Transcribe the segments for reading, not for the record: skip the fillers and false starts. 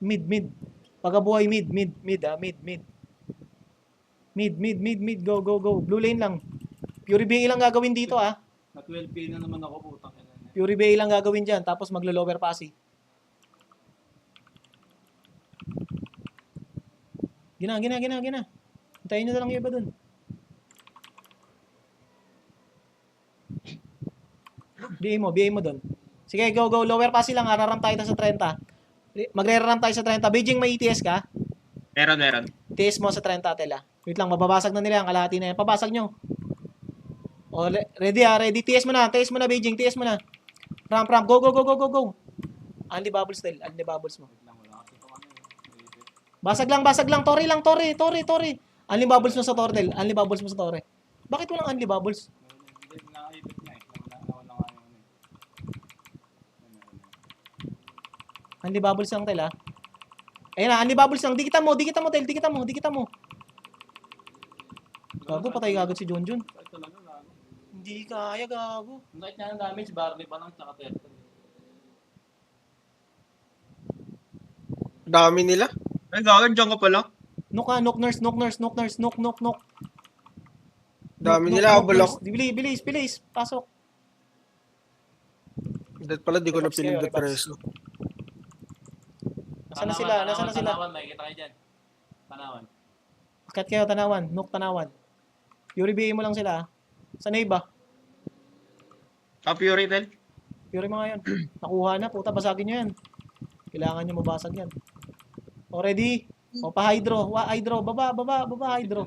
Mid, mid. Pagabuhay, mid, mid, mid, mid, mid. Mid, mid, mid, mid. Go, go, go. Blue lane lang. Fury BA lang gagawin dito, Na 12k na naman ako, putang ina. Fury BA lang gagawin dyan. Tapos maglo-lower passy. Gina. Hintayin nyo na lang yung iba dun. BA mo dun. Sige, go, go. Lower passy lang, raram tayo sa 30. Magre-ram tayo sa 30. Beijing, may ETS ka? Meron. ETS mo sa 30, Tela. Wait lang, mababasag na nila ang kalahati na yan. Pabasag nyo. O, ready ready. TS mo na, Beijing, TS mo na. Ramp. Go. Only bubbles, Tel. Only bubbles mo. Basag lang. Tori. Only bubbles mo sa Tor, Tel. Only bubbles mo sa Tor. Bakit walang only bubbles? Only bubbles lang, Tel, Ayun na, only bubbles lang. Di kita mo, Tel. Di kita mo. Gago, patay gagod si Junjun. Hindi kaya, gago. Kahit nga ng damage, barley pa lang, tsaka turtle. Dami nila. Ay, gagawin dyan ka pala. Nok nurse. Dami nila, habol ako. Bilis. Pasok. Dahil pala, di ko na pinindot preso. Nasaan na sila? Tanawan, makikita kayo dyan. Tanawan. Akat kayo, tanawan. Nok, tanawan. Fury BA mo lang sila. Sanay ba? Fury, Tel. Fury mo nga yun. Nakuha na, puta, basagin nyo yan. Kailangan nyo mabasag yan. O, ready? O, pa-hydro. Hydro. Baba, hydro.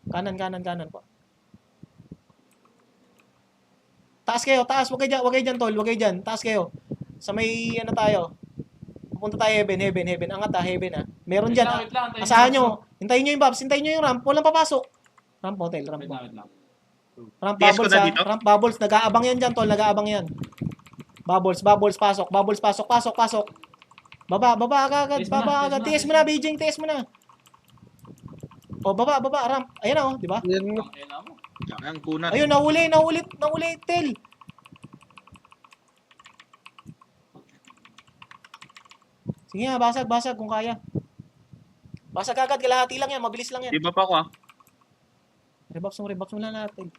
Kanan po. Taas kayo. Huwag kayo dyan, tol. Huwag kayo dyan. Taas kayo. Sa may, ano tayo. Pupunta tayo, heaven. Angat heaven. Meron dyan. Asahan nyo. Hintayin nyo yung Babs. Hintayin nyo yung ramp. Walang papasok. Ramp hotel. Ramp bubbles, Ramp bubbles. Nag-aabang yan dyan, tol. Nag-aabang yan. Bubbles. Pasok. Pasok. Baba agad. TS mo na, Beijing. TS mo na. O, baba. Ramp. Ayan o, di ba? Ang kuna. Ayun, nahuli, Tel. Sige nga, basag kung kaya. Basag agad, kalahati lang yan, mabilis lang yan. Di ba pa ako Rebuffs mo lang natin.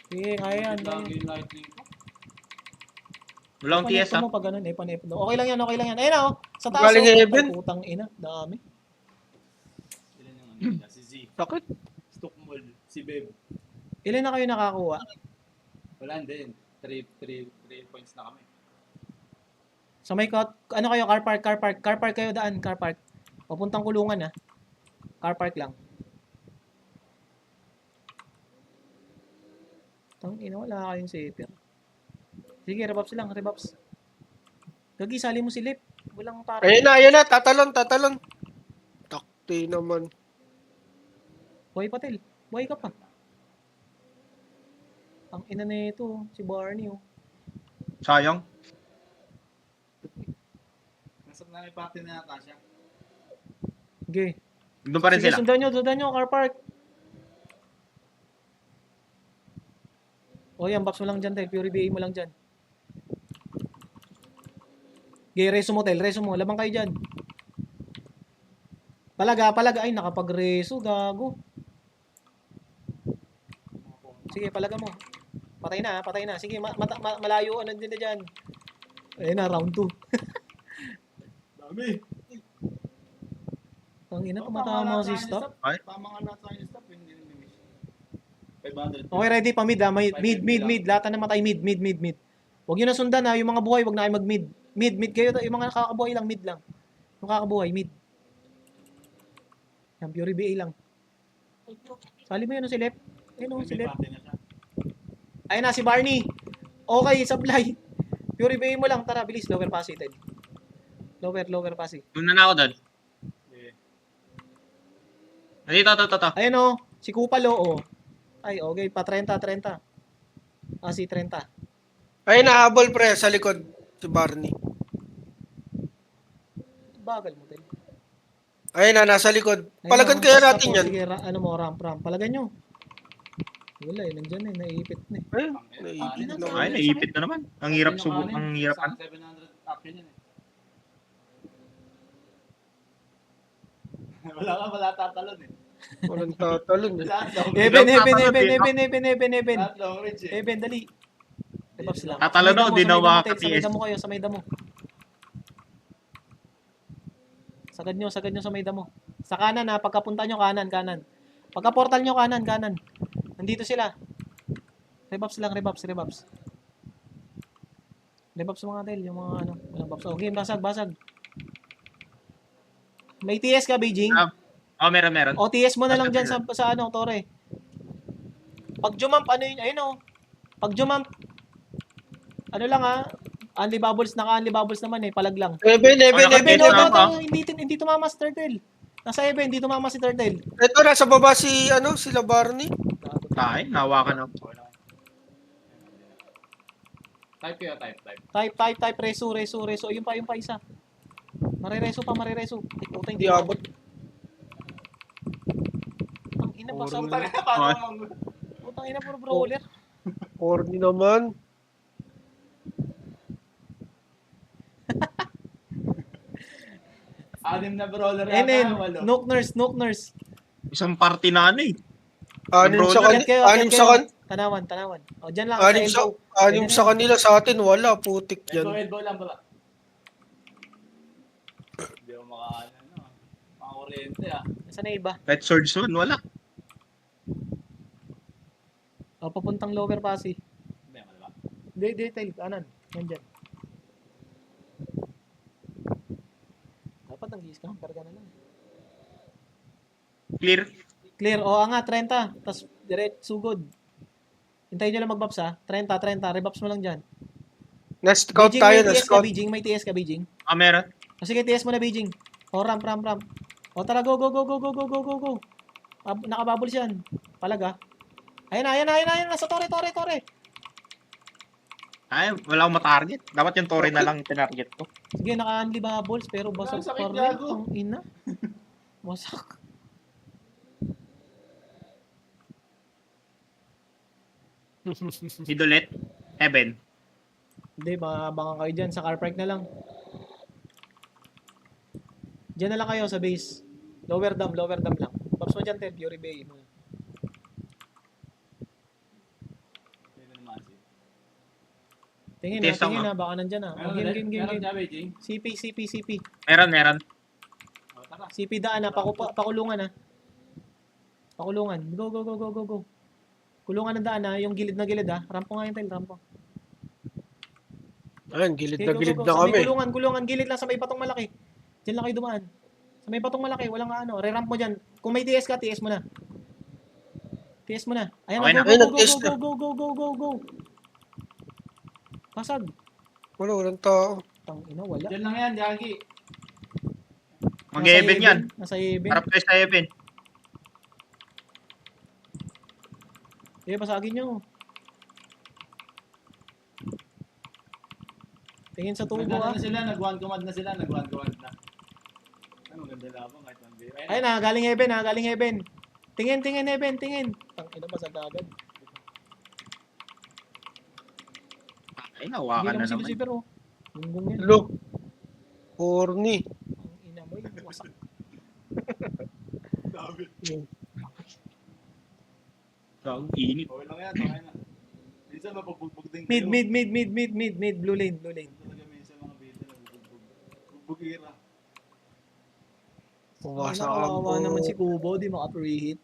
Sige, kaya yan. Walang TS mo pag ganun, Okay lang yan. Ayun na, sa taas. Galing heaven. Putang ina, dami. Si Z. Sakit. Stockmall. Si Beb. Ilan na kayo nakakuha? Wala din. 3 points na kami. Sa may ano kayo, car park kayo daan, car park. Papuntang kulungan Car park lang. Tang ina, wala kayong savior. Sige, rebuffs. Gagi, sali mo si Lip. Walang para. Ayun na. Tatalon. Takti naman. Buhay pa, Tel. Buhay ka pa. Ang ina na ito, si Barney. Sayang. Nasab na may party na Natasha. Okay. Doon pa rin Sige, sila. sundan nyo, car park. O yan, box mo lang dyan, Tel. Fury BA mo lang dyan. Okay, reso mo, Tel. Labang kayo dyan. Palaga. Ay, nakapag-reso. Gago. Sige, palaga mo. Patay na. Sige, malayo. Ano din na dyan? Ayun na, round 2. Dami. Ang ina, tumatama si stop. Ay. Tama nga natin yung stop. Hindi nimiss. 500. Okay, ready pa mid. Mid. Lahat na namatay mid. Huwag nyo na sundan yung mga buhay, huwag na kayo mag-mid. Mid kayo, yung mga nakakabuhay lang, mid lang. Yung kakabuhay, mid. Yan, Fury BA lang. Sali mo yun si Lep. Ayun si Lep. Ayun na, si Barney. Okay, supply. Fury BA mo lang, tara, bilis. Lower passy, Ted. Lower passy. Doon na ako doon. Ito. Ayun si Kupalo, Ay, okay, pa 30. Si 30. Ayun na, habol pre, sa likod. Si Barney. Bagal mo, Ted. Ayun na, nasa likod. Palagan kaya natin yan. Sige, ramp. Palagan nyo. Wala eh, nandyan eh, naiipit na eh. Eh, Naipit naipit na. naman. Ay, naipit na naman. Ang hirap ang hirapan. 700 action yun eh. wala tatalon eh. Walang tatalon eh. Lahat long Eben, Yung Eben, tatalon, Eben, eh, Eben, Eben, Eben, Eben. Lahat long range eh. Eben, dali. Rebuffs lang. Tatalon Sa may ako, damo, di sa na may damo, Tel. Sa may makaka-TS. damo kayo, sa may damo. Sagad nyo sa may damo. Sa kanan ha, pagkapunta nyo kanan, kanan. Pagka portal nyo kanan, kanan. Nandito sila. Rebuffs lang, rebuffs. Rebuffs mga Tel, yung mga ano, walang buffs. Okay, basag. May TS ka, Beijing? Oh, meron. O, TS mo na lang dyan sa ano, Tore. Pag jumamp, ano yun, ayun o. Pag jumamp, ano lang ha, Unli Bubbles, naka-Unli Bubbles naman eh, palag lang. Eben, Eben, Wala ka Eben, din, Eben. tama. Hindi tumama si Turtle. Nasa Eben, hindi tumama si Turtle. Ito, nasa baba si, ano, sila Barney. Ay, nawakan ako. Type kayo, type. Type, reso. Yun pa isa. Marireso. Ay, puta, Hindi abot. Ang ina, basa. Ay. Putang ina, puro brawler. Corny naman. Anim na brawler NN, walo. Nook Nurse. Isang party na ano eh. Anim Bro, sa Akyat kayo. Tanawan. Tanawan. O, dyan lang, Anim sa sa, elbow. anim sa kanila, sa atin, wala. Putik yan. Elbow lang baba. Hindi ako makakuryente ah. Nasaan na iba? Red Sword Zone, wala. O, papuntang lower pasi. Hindi, malaba. Detail, kanan. Nandyan. Dapat ang scamper ka na lang. Clear. O, anga, 30. Tapos, direct, sugod. Hintayin nyo lang mag-buffs ha. 30. Rebuffs mo lang dyan. Na-scout Beijing, tayo, may TS ka, na-scout. Beijing. May TS ka, Beijing. Ah, meron. O, sige, TS mo na, Beijing. O, ramp. O, tara, go. Nakabubbles yan. Palag. Ayan. Nasa tore. Ay, wala akong matarget. Dapat yung Torre na lang tinarget ko. Sige, naka-unli bubbles, pero basag Ang sakit, pa rin. gago. Ang ina. Wasak. Idolet. Heaven. Hindi, abangan kayo dyan. Sa car park na lang. Diyan na lang kayo sa base. Lower dam lang. Pops mo dyan, Ted. Fury Bay. Hindi naman si. Tingin Test lang, ha. Baka nandyan ha. Oh, game. Meron na, Beijing. CP. Meron. O, tara. CP daan ha. Pakulungan ha. Pakulungan. Go. Kulungan ng daan ha. Yung gilid na gilid ha. Rampo nga yung Ted. Rampo. Ayan, gilid Okay, na gilid go. na Sa may kami. kulungan. Gilid lang sa may batong malaki. Diyan lang kayo dumaan. Sa may batong malaki. Walang ano. Re-ramp mo dyan. Kung may TS ka, TS mo na. Ayan Okay na. na. Go. Pasag. Walang tao. Tangina, wala. Diyan lang yan, Jackie. Mag-Heaven yan. Nasa Eben. Harap kayo sa Heaven. Pasagin nyo. Tingin sa tubo Nag-ano ha. na sila, nag-one command na. Ano, ganda labang kahit 1v. Ayun na, galing Heaven. Tingin, Heaven. Tangina, basag agad. Ay, Hindi nawakan na naman si naman. Lucifer oh. Gunggong yan. Look. Corny. Ang ina mo yun. Wasak. Ang init. Okay lang yan, okay na. Minsan mapabugbog din Mid. Blue lane. Talaga minsan mga bida na bugbog. Bugbugira. Pumasok Kawawa naman si Kubo, di maka-preheat.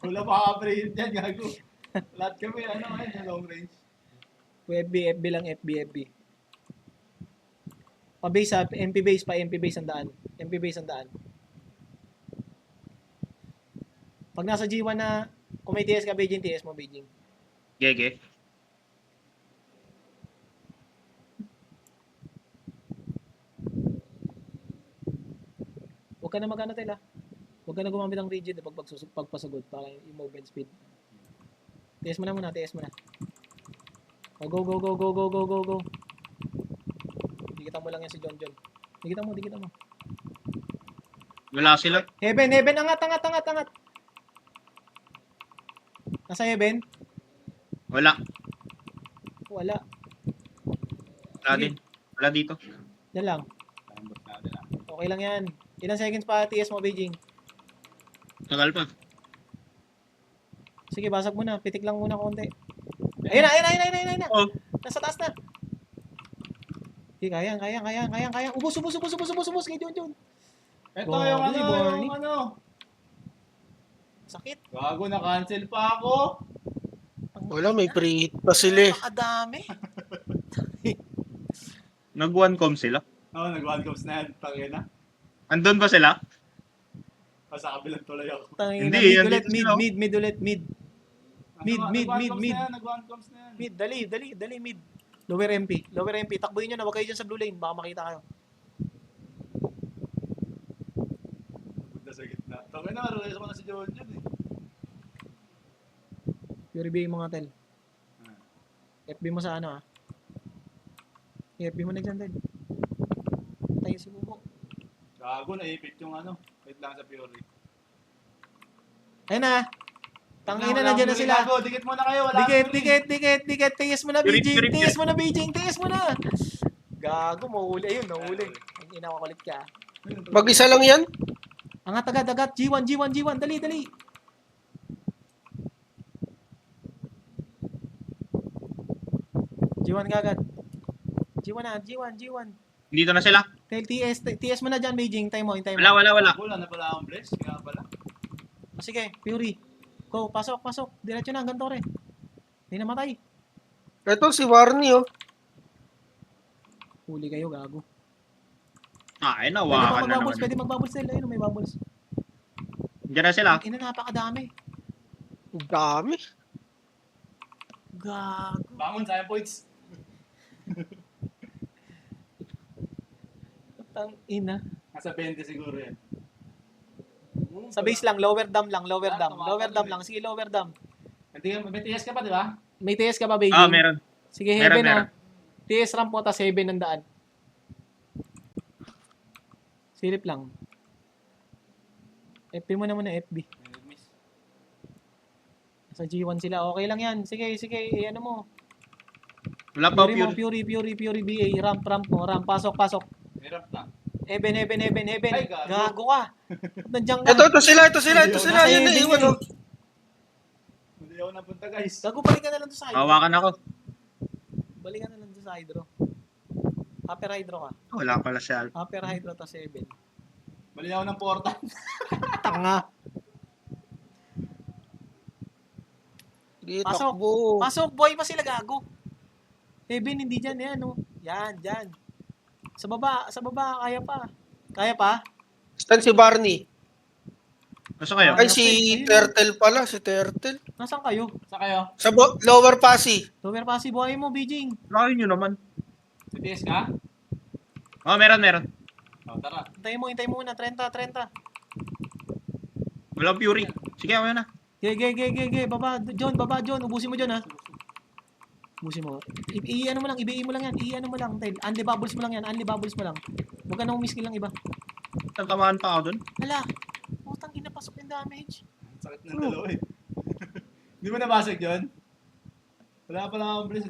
Wala makaka-preheat dyan, gago. Lahat kami, yung long range. FB lang, FB. Pa-base ha, MP base ang daan. Pag nasa G1 na, kung may TS ka, Beijing, TS mo, Beijing. Gege. Huwag ka na mag-ano tayo. Huwag ka na gumamit ng rigid pagpasagod para yung movement speed. TS mo na muna. Oh, go. Dikitan mo lang yan si John. Dikitan mo. Wala sila. Heaven, angat. Nasa Heaven. Wala. Wala. Wala din. Wala dito. Yan lang. Tambot natin ah. Okay lang yan. Ilang seconds pa TS mo, Beijing? Tagal pa. Sige, basag muna. Pitik lang muna konti. Ayun na. Oh. Nasa taas na. Sige, kaya. Ubus. Kay John. Ito Barney, yung ano, Barney. yung ano. Sakit. Gago, na-cancel pa ako. Wala, may pre-hit pa sila eh. Napakadami. Nag-1com sila. Oo, nag-one comes na yan. Tangina. Andun ba sila? Sa kabilang tuloy ako. Tangina, Hindi, mid yan ulit, dito sila, oh. mid ulit. Mid. Nag-one comes na yan. Mid, dali, mid. Lower MP. Takbuhin nyo na, huwag kayo dyan sa blue lane. Baka makita kayo. Punta sa gitna. Tangina, relax ko na si John eh. Fury B mga tel. FB mo sa ano FB mo na dyan, tel. Tayo si Bubo. Gago, naipit yung ano. Wait lang sa Fury. Ayun na. Tangina na dyan na sila. Gago, dikit muna kayo. Wala Dikit. Tiyes mo na, Fury, BJ. Fury, Tiyes mo na. Gago, mahuli. Ayun, nahuli. Ang inawakulit ka. Mag-isa lang yan? Angat agad. G1. Dali. G1 kagad. G1. Dito na sila. TS mo na dyan, Beijing. Time mo. Wala. Wala na pala akong bless. Kaya pala. Sige, Fury. Go, pasok. Diretso na, hanggang tore. Hindi namatay. Ito si Barney oh. Huli kayo, gago. Ay, Pwede nawakan na naman. Pwede mag-bubbles sila. Ayun, may bubbles. Diyan na sila. Ina, napakadami. Ang dami. Gago. Bangon, sayang points. Tang ina. Nasa 20 siguro yan. Sa base lang, lower dam lang. Sige, lower dam. May TS ka pa, di ba? May TS ka ba, Beijing? Meron. Sige, Meron, heaven meron. TS ramp mo, tas heaven ang daan. Silip lang. FB mo naman na FB. Sa G1 sila. Okay lang yan. Sige. Ano mo. Wala pa Fury BA. Ramp mo. Pasok. Hirap na. Heaven. Ay, gago. Gago ka. Nandiyan ka. Ito sila. Nasa Yan na heaven iwan eh. oh. Hindi ako napunta, guys. Gago, balikan na lang to sa hydro. Hawakan ako. Balikan na lang to sa hydro. Upper hydro ka. Wala pala siya. Upper hydro tas heaven. Bali ako ng portal. Tanga. Hindi Pasok. takbo. Pasok, boy pa sila gago. Heaven, hindi dyan. Yan, no? Yan. Sa baba, kaya pa. Saan si Barney? Gusto kayo? Ay, si Turtle pala. Si Turtle. Nasaan kayo? Sa kayo? Sa lower passy. Lower pass, buhay mo, Beijing. Laki nyo naman. Sa TS ka? Oh, meron. O, tara. Hintayin mo muna, 30. Wala Fury. Sige, ako na. Ge. Baba, John. Ubusin mo, John, ha? Ubusin mo. I-ano mo lang, i-BA mo lang yan. I-ano mo lang, Tel. Unli bubbles mo lang yan. Huwag ka nang umiskill lang iba. Tatamaan pa ako dun. Hala. Putang ina, pasok yung damage. Sakit ng dalawa eh. Hindi mo nabasag yun? Wala pala akong bless.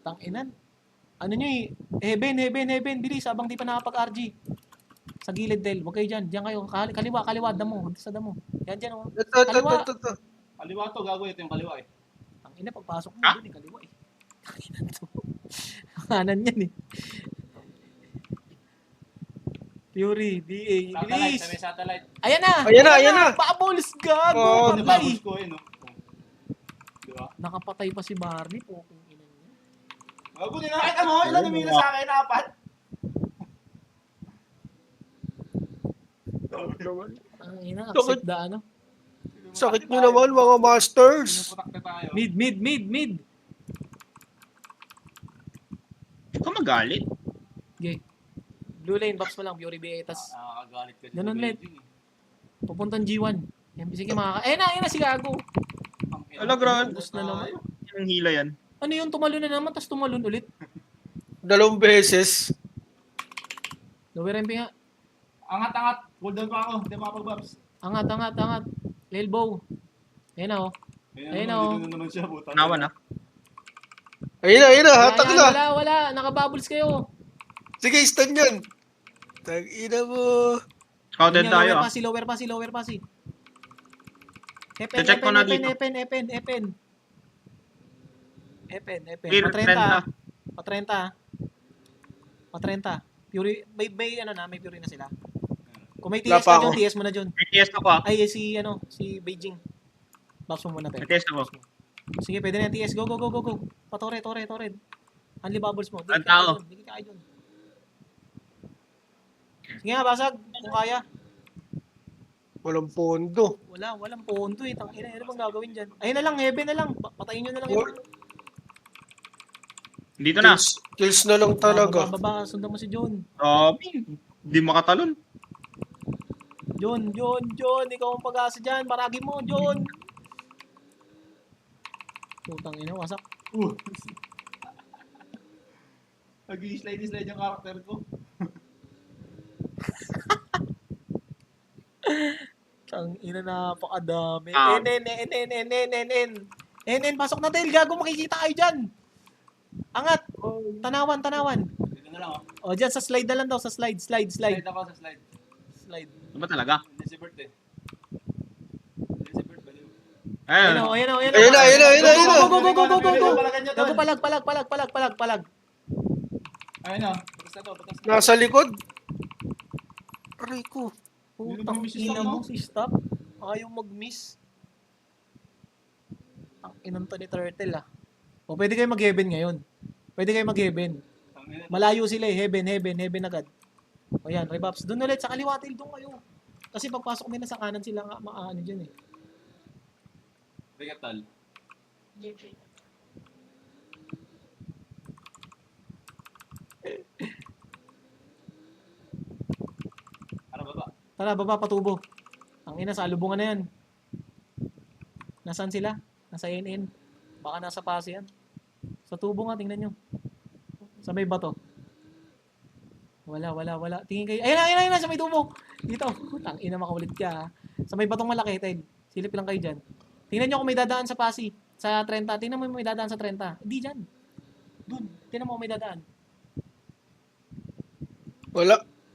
Tang inan. Ano nyo eh. Heaven. Bilis, habang di pa nakapag-RG. Sa gilid, Del. Huwag kayo dyan. Diyan kayo. Kaliwa. Damo. Sa damo. Yan dyan, oh. Ito. Kaliwa to, gago. Ito yung kaliwa eh. Ang ina, pagpasok mo, dun yung kaliwa eh. Tanginan to. Kanan yan eh. Fury, BA, Satellite, bilis! sa may satellite. Ayan na! Ayan na. Bubbles, gago! Oh, Patay! Nababos ko eh, no? Di ba? Nakapatay pa si Barney, pokong ina niya. Gago, nakita mo? Ilan namila sa akin? 4? Ang ina, accept the ano. Sakit nyo naman mga masters. Pinuputak na tayo. Mid! Ikaw magalit. Okay. Blue lane, box mo lang, Fury BA, tas Nakakagalit ka Ganun, sa Led. Beijing eh. pupuntang G1. Yan, sige ayun na si Gago. Ang ina, Ala, grabe. ubus na naman. tayo. Yung hila yan. Ano yun, tumalon na naman, tas tumalon ulit. 2 beses. Lower MP nga. Angat. Hold down pa ako. Hindi makapag-bumps. Angat. Elbow. Ayan na, oh. Ayun, Ayun oh. na naman siya, puta. Nawan ah. Ayun na, hatak Yan, na. wala. Naka-bubbles kayo. Sige, stun yan. Tag-ina mo. Scouted Yun yan, tayo ah. lower passy. Check ko na dito. Epen. Clear, Pa 30. Fury, may Fury na sila. Kung may Wala TS pa ka dyan, ako. TS mo na dyan. May TS ako ah. Ay, si Beijing. Box mo muna, May Tel. TS ako. Sige, pwede na yung TS. Go. Patore. Unli bubbles mo. Ang tao. Dikit ka kayo dun. Sige nga, basag. Kung kaya. Walang pondo. Walang pondo eh. Tangina, ano bang gagawin dyan? Ayun na lang, heaven na lang. Patayin nyo na lang Or- yun. Dito na. Kills na lang talaga. Baba, sundan mo si John. Di makatalon. John, ikaw ang pag-asa dyan. Paragi mo, John. Putang ina, wasak. Nag-i-slide yung karakter ko. Tang ina, napakadami. Ah. NN, pasok na tail, gago, makikita kayo dyan. Angat. Tanawan. Dito na lang, oh. O, dyan sa slide na lang daw, sa slide. Slide ako sa slide. Slide. Ano ba talaga? Hindi si Bert eh. Hindi si Bert, baliw. Ayun. Ayun na. Ayun na. Go. Palagan niyo, Gago, tol. palag. Ayun na. Batas na. Nasa likod. Aray ko. Putang ina mo, si stop. Ayaw mag-miss. Ang inanta ni Turtle ah. O, pwede kayo mag-heaven ngayon. Malayo sila eh. Heaven agad. O yan, rebuffs. Doon ulit sa kaliwa, tail doon kayo. Kasi pagpasok nila sa kanan sila nga maano dyan eh. Bigat, tol. Ano baba? Tara, baba, patubo. Ang ina, sa alubungan na yan. Nasaan sila? Nasa NN. Baka nasa pasi yan. Sa tubo nga, tingnan nyo. Sa may bato. Wala. Tingin kayo. Ayun na, sa may tubo. Dito. Tang ina, makaulit ka ha. Sa may batong malaki, Ted. Silip lang kayo dyan. Tingnan nyo kung may dadaan sa pasi. Sa 30. Tingnan mo may dadaan sa 30. Hindi dyan. Dun. Tingnan mo kung may dadaan.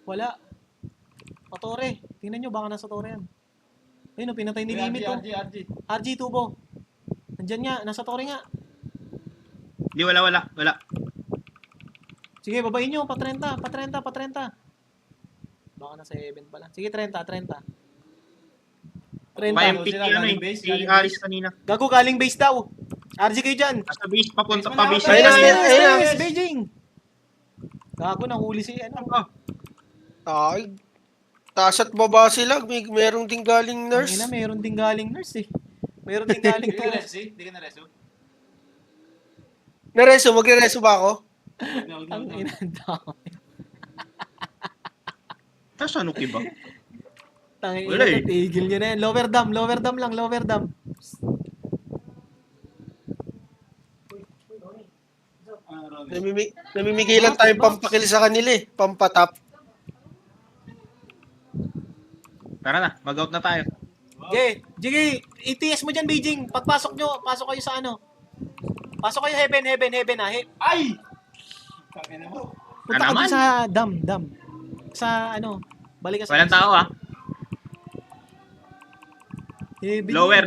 Wala. Patore. Tingnan nyo, baka nasa tore yan. Ayun, pinatay ni Limit oh. RG. RG tubo. Nandyan nga, nasa tore nga. Di wala. Sige, babain nyo, pa 30. Baka nasa heaven pala. Sige, 30. 30. May pick sila, ano galing eh. base, Si galing Aris base. kanina. Gago, galing base daw. RG kayo dyan. Nasa base, papunta Base pa mo base. na, Ayun na. Beijing. Gago, nahuli si ano. Ay. Taas at baba sila. Merong ding galing nurse. Ina, meron din galing nurse eh. Meron din galing Hindi ka to. na-resu? Hindi ka na-resu? Nareso, magre-reso ba ako? Ang ina, dami. Tapos ano ba? Tangin Wala ina, eh. tigil nyo na yan. Lower dam lang. Namimigay lang tayong pampakil sa kanila eh. Pampatap. Tara na, mag-out na tayo. Jiggy, ETS mo dyan, Beijing. Pagpasok nyo, pasok kayo sa ano. Pasok kayo heaven ha. Ay! Kaya mo. Punta ka naman? dun sa dam. Sa ano, balik ka sa Walang tao ah. Heaven. Lower.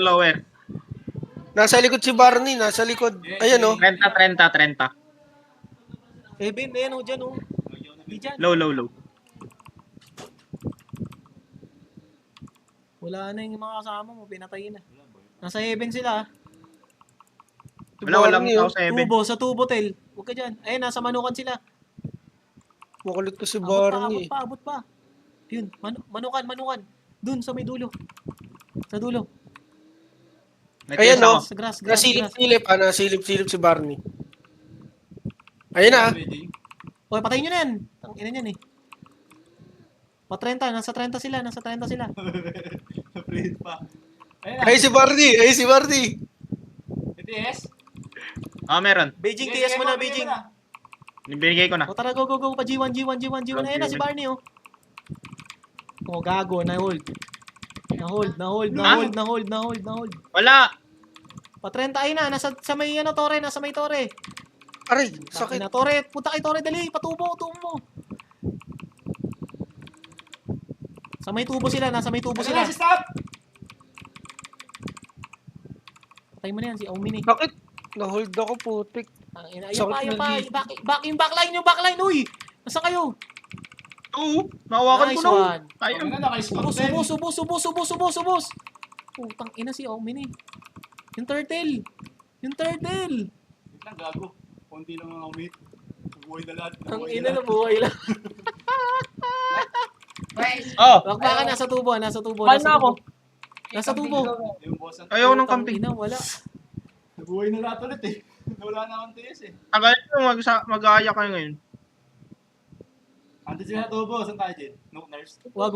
Nasa likod si Barney. Nasa likod. Ayan oh. 30. Heaven, ayan o, dyan o. Di dyan. Low. Wala na yung mga kasama mo, pinatayin na. Nasa heaven sila. Walang Barney, tao oh. sa heaven. Sa tubo, tel. Huwag ka dyan. Ayun, nasa manukan sila. Makulit ko si Abot Barney. pa. Yun, manukan. Dun, sa may dulo. Sa dulo. May Ayan, TS ako. oh. Sa grass. Nasilip-silip. Nasilip-silip si Barney. Ayun na. Oy, patayin nyo na yan. Ang ina niyan eh. Pa 30, nasa 30 sila. Sa-print pa. Ayun na. Ay si Barney. ETS? Meron. Beijing, TS mo na, Beijing. Binigay ko na. O tara, go. Pa G1. Ayun na, si Barney oh. Oh, gago, na-hold. Na-hold. Wala. Pa-30, ayun na. Nasa sa may ano, tore. Nasa may tore. Aray, Sakit sakit. na. Tore, punta kay tore. Dali, patubo. Tubo mo. Sa may tubo sila. Nasa may tubo sila. Sila, stop! Patay mo na yan, si Omini. Sakit. Na-hold ako, putik. Ayun Sakit pa, ayun ng pa. dito. Back, yung backline, uy. Nasaan kayo? Oo, nahawakan ko Nice na. one. Ayun. Ano, naka-score Subos. Putang ina si Omini. Yung turtle. Wait lang, gago. Konti lang ang umit. Nabuhay na lahat. Ang Nabuhay ina na na buhay lang. Oh, Bakbaka nasa tubo. Kumain na ako. Nasa tubo. Yung boss ang Ayaw ng Putang camping. ina, wala. nabuhay na lahat ulit eh. Wala na akong TS eh. Tagal nyo mag-aaya kayo ngayon. Andun sila tubo. Saan tayo dyan? Nook nurse. Wag.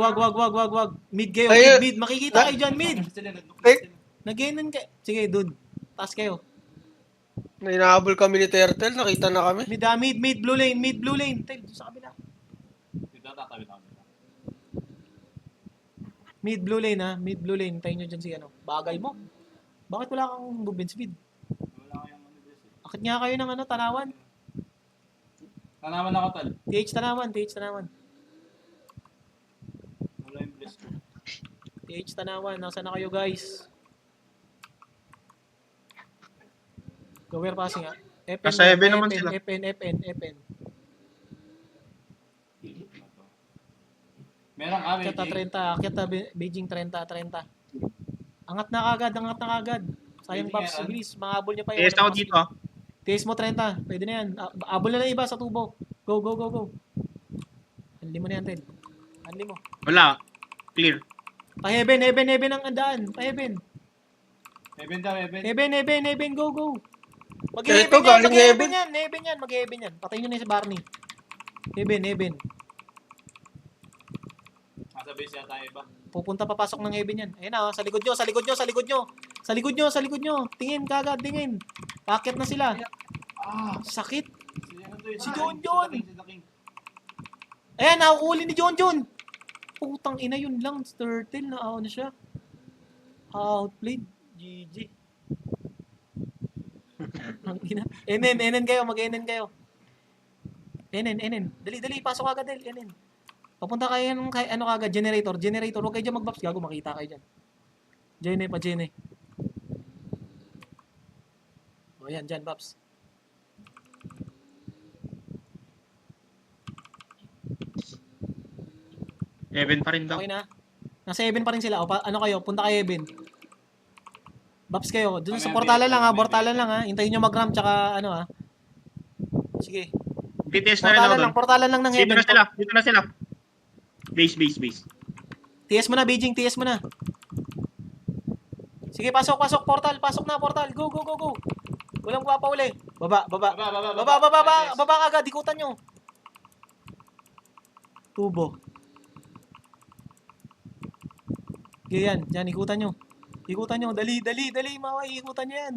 Mid kayo, Ayun. mid. Makikita kayo dyan, mid. Sila, nag-nook Eh. nurse sila. Nag-ganon kayo. Sige, dun. Taas kayo. Nainahabol kami ni Turtle, nakita na kami. Mid, blue lane. Tel, sa kabila. Dito, tatawid ako. Mid, blue lane. Tayo nyo dyan si ano. Bagal mo. Bakit wala kang movement speed? Wala kayong ano dyan eh. Akit nga kayo ng ano, tanawan. Nanaman ako tal. TH tanawan. Wala yung bless ko. TH tanawan. Nasaan na kayo, guys? Go where passing ah. Nasa heaven naman sila. FN. Meron kami. Akyat na 30. Akyat na Beijing 30. Angat na kagad. Sayang Beijing Babs. meron. Bilis. Makahabol niya pa TS ako dito ah. TS mo 30. Pwede na yan. Abol na lang iba sa tubo. Go. Hanli mo na yan, Ted. Hanli mo. Wala. Clear. Pa-heaven ang andaan. Pa-heaven. Heaven daw, heaven. Heaven. Go. Ito, galing heaven. Heaven yan. Mag-heaven yan. Patayin nyo na yung si Barney. Heaven. Nasa base yata iba. Pupunta papasok ng heaven yan. Ayun na, sa likod nyo. Tingin kagad. Packet na sila. Ah! Sakit. Si John. John. Ayan, nakukuha ni John. Putang ina, yun lang. Turtle, na siya. Outplayed. GG. Ang ina. NN kayo. Mag-NN kayo. NN. Dali. Pasok agad, Del. NN. Papunta kayo ng ano kagad. Generator. Huwag kayo dyan mag-buffs. Gago, makita kayo dyan. Jene. O, yan. Dyan, buffs. Heaven pa rin daw. Okay na. Nasa Heaven pa rin sila. O, ano kayo? Punta kayo Heaven. Buffs kayo. Doon sa portalan lang ha. Hintayin nyo mag-ramp tsaka ano ha. Sige. TTS na rin ako doon. Portalan lang ng Dito Heaven. na sila. Base. TS mo na, Beijing. Sige, pasok. Portal. Go. Walang papauli. Baba. Baba agad. Ikutan nyo. Tubo. Okay, yan. Diyan, ikutan nyo. Dali. Maway, ikutan nyo yan.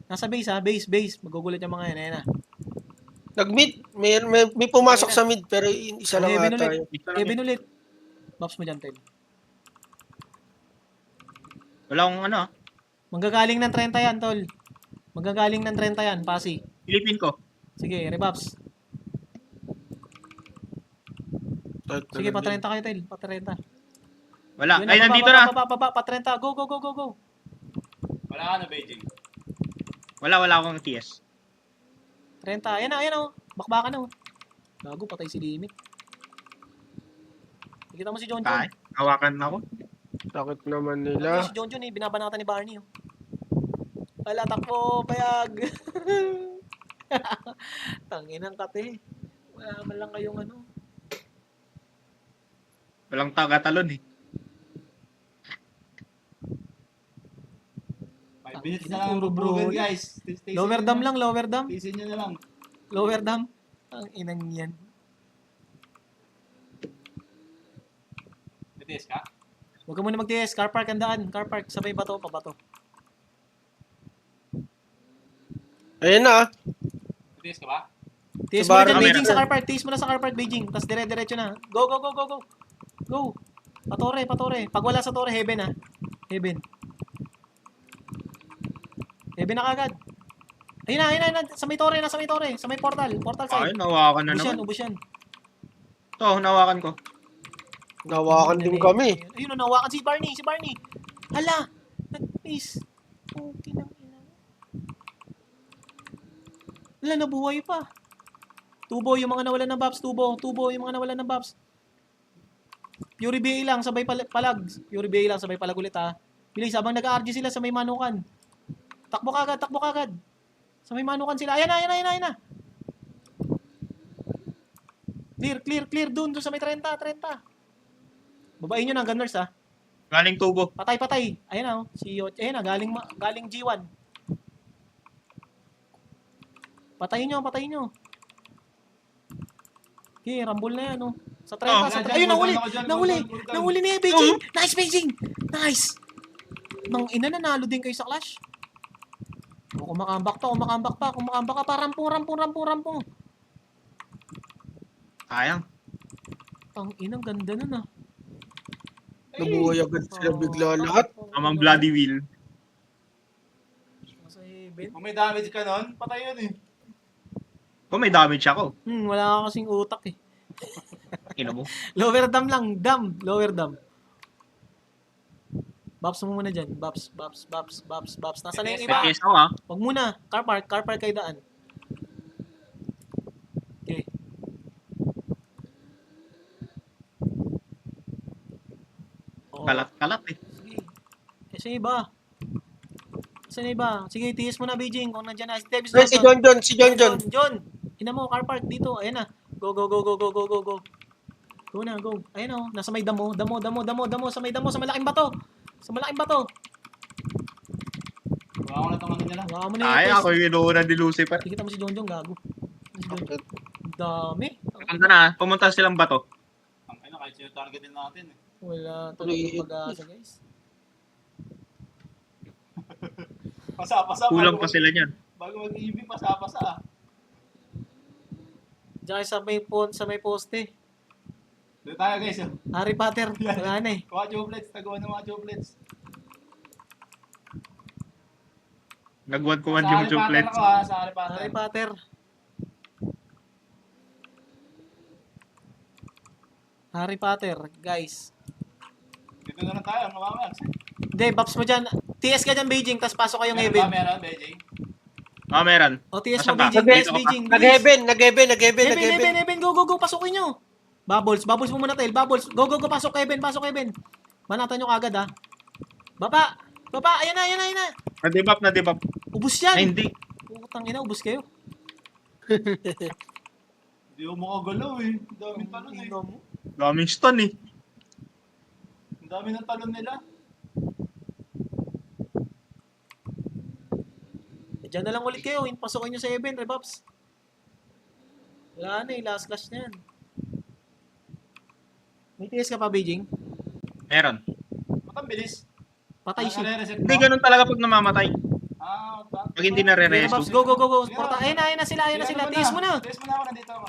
Nasa base ha. Base. Magugulat yung mga yan. Ayan na. Nag-mid, may pumasok sa mid, pero isa lang Heaven ata ulit. yun. Heaven ulit. Buffs mo dyan, Ted. Wala akong ano ah. Manggagaling ng 30 yan, tol. Pasi. Pilipin ko. Sige, rebuffs. Sige, pa-30 kayo, Tel. Pa-30. Wala. Yun Ay, na, nandito na. Baba, pa-30. Go. Wala ka na, Beijing. Wala akong TS. 30. Ayan na. Bakbakan na. Gago, patay si Limit. Nakita mo si John. Ay, hawakan na ako. Sakit naman Nakita nila. mo si John, binabanatan ni Barney. Wala, takbo, payag. Tanginang kate. Wala man lang kayong ano. Walang taga-talon eh. 5 minutes Ina, na lang. puro Brogan, bro. guys. Lower dam lang. Tisin nyo na lang. Lower dam. Ang inang yan. Titis ka? Huwag ka muna mag-TS. Car park ang daan. Sabay bato, pabato. Ayun na. Titis ka ba? TS Sa mo na bar- dyan, camera. Beijing, sa car park. TS mo na sa car park, Beijing. Tapos dire-diretso na. Go. Go. Patore. Pag wala sa tore, heaven ha. Heaven. Heaven na kagad. Ayun na. Sa may torre, nasa may torre. Sa may portal. Portal Ay, side. nawakan na Ubus yan, naman. ubus yan. Ito, nawakan ko. Nawakan din kami. Ayun, nawakan si Barney. Hala! Nag-miss. Okay lang. Hala, nabuhay pa. Tubo yung mga nawalan ng buffs. Tubo yung mga nawalan ng buffs. Fury BA lang, sabay palag. Fury BA lang, sabay palag ulit ha. Bilis, habang nag-RG sila sa may manukan. Takbo kagad. Sa may manukan sila. Ayan na. Clear. Doon sa may 30. Babain nyo ng gunners ha. Galing tubo. Patay. Ayan na oh. Ayan na, galing G1. Patayin nyo. Okay, rumble na yan oh. Sa 30, Oh, sa 30. dyan, Ayun, hold on. nahuli ni Beijing. Nice, Beijing. Nice. Nang ina, nanalo din kayo sa Clash. O, kumakambak pa. Rampong. Sayang. Ang inang ganda nun ah. Nabuhay agad sila bigla lahat. Amang bloody wheel. Nasa heaven. Kung may damage ka nun, patay yun eh. Kung may damage ako. Wala ka kasing utak eh. Ina mo. Lower dam. Baps mo muna dyan. Baps. Nasaan na yung iba? Yes, ako ah. Wag muna. Car park kayo daan. Okay. Oh, Kalat eh. sige. Kasi iba. Sige, tiis mo na, Beijing. Kung nandiyan na. Si Davis Ay, si John. John. Ina mo, car park dito. Ayan na. Go. Go na. Ayan o. Nasa may damo. Sa may damo. Sa malaking bato. Wala ko na itong ano niya lang. Wala mo na Ay, yung ako yung inuunan ni Lucifer. Kikita mo si John, gago. Ang dami. Pumunta na. Pumunta silang bato. Ang ina, kahit sino target din natin eh. Wala talagang pag-asa, guys. Pasa. Kulang pa sila niyan. Bago mag-EV, pasa. Diyan sa may poste. Dito tayo guys. Harry Potter. Wala na eh. Mga joblets, tagawan ng mga joblets. Nagwan ko man yung chocolate. Ako ha, sa Harry Potter. Harry Potter. Harry Potter, guys. Dito na lang tayo, mamamax. Hindi, Baps mo dyan. TS ka dyan, Beijing, tapos pasok kayong heaven. Meron, Beijing. Ah, meron. O, TS mo, Nasaan ka? Beijing. Dito TS, ka pa? Beijing. Nag-heaven. Heaven. Go. Pasukin nyo. Bubbles mo muna, Tail. Bubbles. Go. Pasok heaven. Banatan nyo kagad, ha. Baba. Ayan na. Na-debuff. Ubus yan. Ay, hindi. Putang ina, ubus kayo. Hindi mo makagalaw eh. Ang daming talon eh. Daming stun eh. Ang dami ng talon nila. Diyan na lang ulit kayo. Pasukin nyo sa heaven, Rebuffs. Wala na eh. Last clash na yan. May TS ka pa, Beijing? Meron. Ba't ang bilis? Patay siya. Nare-reset Hindi mo? ganun talaga pag namamatay. Pag hindi Rebuffs, nare-reso. go. Porta. Ayun na sila. TS mo na. Tiis mo na ako, nandito ako.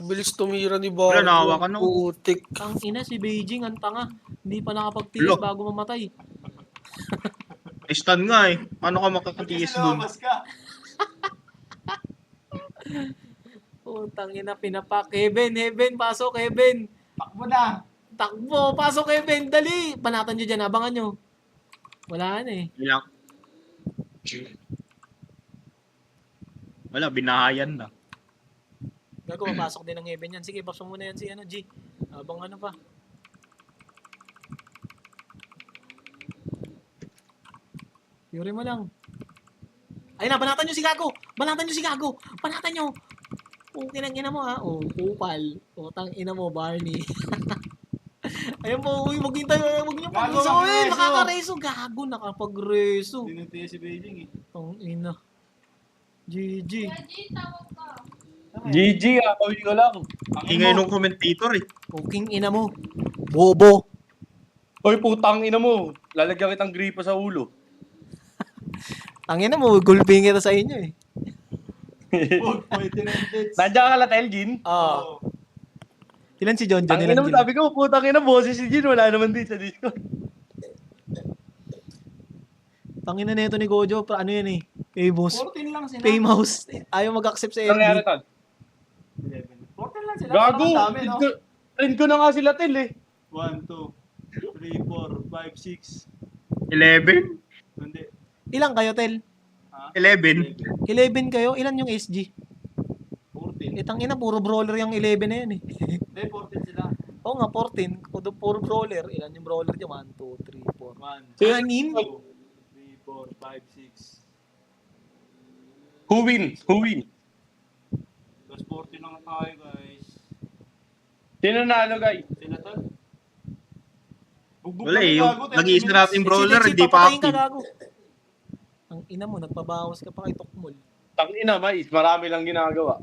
Bilis tumira ni Wala, Barney. nahawa ka na. Putik. Ang ina si Beijing, ang tanga. Hindi pa nakapag-TS Lo. bago mamatay. Ay, stun nga eh. Paano ka makakatiis dun? Lumabas ka. Putang ina, pinapak. Heaven, pasok, heaven. Takbo na. Takbo, pasok, heaven, dali. Panatan nyo dyan, abangan nyo. Wala na eh. Ilang. Wala, binahayan na. Gago, mapasok din ng heaven yan. Sige, pasok muna yan si G. Abang ano pa. Yuri mo lang. Ayun na, banatan nyo si Gago. Banatan nyo. Kinang ina mo ha. Kupal. Tang ina mo, Barney. Ayun po, huwag niyo Gago, pag-isawin. magreso. Nakaka-reso. Gago, nakapag-reso. Tinitiya si Beijing eh. Tang ina. GG. GG, kakawin ko lang. Ingay nung commentator eh. Puking ina mo. Bobo. Hoy, putang ina mo. Lalagyan kitang gripa sa ulo. Tangina mo, gulping kita sa inyo eh. Huwag, pwede na yung dates. Nandiyan ka la, Elgin? Oo. Ilan si John? Ang ina mo, sabi ko, putang ina, boses si Jin. Wala naman din sa Discord. Tangina na ito ni Gojo, ano yan eh. Famous. 14 lang sila. Famous. Ayaw mag-accept sa Ano nangyari, FB. tol? 11. 14 lang sila. Gago! Parang ang dami, no? Friend ko na nga sila, Tel eh. 1, 2, 3, 4, 5, 6. 11? Hindi. Ilang kayo, Tel? Ha? 11? 11 kayo? Ilan yung SG? 14. Tangina, puro brawler yung 11 na yan eh. Hindi, 14 sila. Oo nga, 14. Kudo puro brawler. Ilan yung brawler niya? 1, 2, 3, 4. 1, Sino- 2, 3, 4, 5, 6. Who win? Who win? Plus 14 lang tayo, guys. Sino nalo, guys? Sila tol. Bugbog Wala kami, eh, yung gago, 30 nag-iisa minutes. natin brawler, Exit, hindi pa papatayin ka, active. gago. Ang ina mo, nagpabawas ka pa kay Tokmol. Tangina, mais. Marami lang ginagawa.